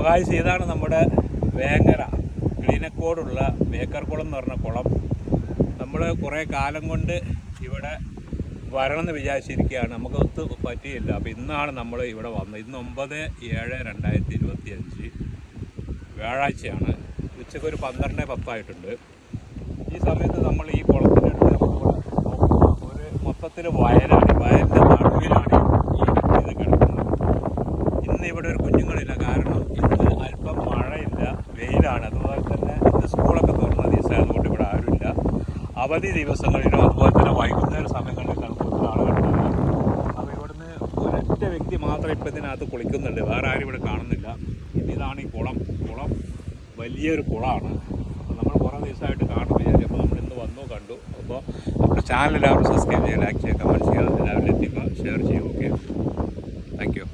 അപ്പോൾ കാഴ്ച ഇതാണ് നമ്മുടെ വേങ്ങര ക്ലീനക്കോടുള്ള ബേക്കർകുളം എന്ന് പറഞ്ഞ കുളം. നമ്മൾ കുറേ കാലം കൊണ്ട് ഇവിടെ വരണമെന്ന് വിചാരിച്ചിരിക്കുകയാണ്, നമുക്ക് പറ്റിയില്ല. അപ്പോൾ ഇന്നാണ് നമ്മൾ ഇവിടെ വന്നത്. ഇന്ന് 9/7/2025 വ്യാഴാഴ്ചയാണ്. ഉച്ചയ്ക്ക് ഒരു 12:10 ഈ സമയത്ത് നമ്മൾ ഈ കുളത്തിൻ്റെ അടുത്ത് ഒരു മൊത്തത്തിൽ വയലാണ്. വയലിൻ്റെ നടുവിലാണ് ഇത് കിടക്കുന്നത്. ഇന്ന് ഇവിടെ ഒരു കുഞ്ഞുങ്ങളില്ല, കാരണം ഇന്ന് അല്പം മഴയില്ല, വെയിലാണ്. അതുപോലെ തന്നെ ഇന്ന് സ്കൂളൊക്കെ തുറന്ന ദിവസമാണ്, അതുകൊണ്ട് ഇവിടെ ആരുമില്ല. അവധി ദിവസങ്ങളിലും അതുപോലെ തന്നെ വൈകുന്നേര സമയങ്ങളിലാണ് കൂടുതൽ ആളുകളുണ്ടാവുക. അപ്പോൾ ഇവിടുന്ന് ഒരൊറ്റ വ്യക്തി മാത്രം ഇപ്പം ഇതിനകത്ത് കുളിക്കുന്നുണ്ട്, വേറെ ആരും ഇവിടെ കാണുന്നില്ല. ഇതാണ് ഈ കുളം വലിയൊരു കുളമാണ്. അപ്പോൾ നമ്മൾ കുറേ ദിവസമായിട്ട് കാണും വിചാരിച്ചു. അപ്പോൾ നമ്മൾ ഇന്ന് വന്നു കണ്ടു. അപ്പോൾ നമ്മുടെ ചാനൽ എല്ലാവരും സബ്സ്ക്രൈബ് ചെയ്യുക, ലൈക്ക് ചെയ്യുക, കമൻറ്റ് ചെയ്യുക, എല്ലാവരും എത്തിക്കുക, ഷെയർ ചെയ്യുക. Okay, thank you.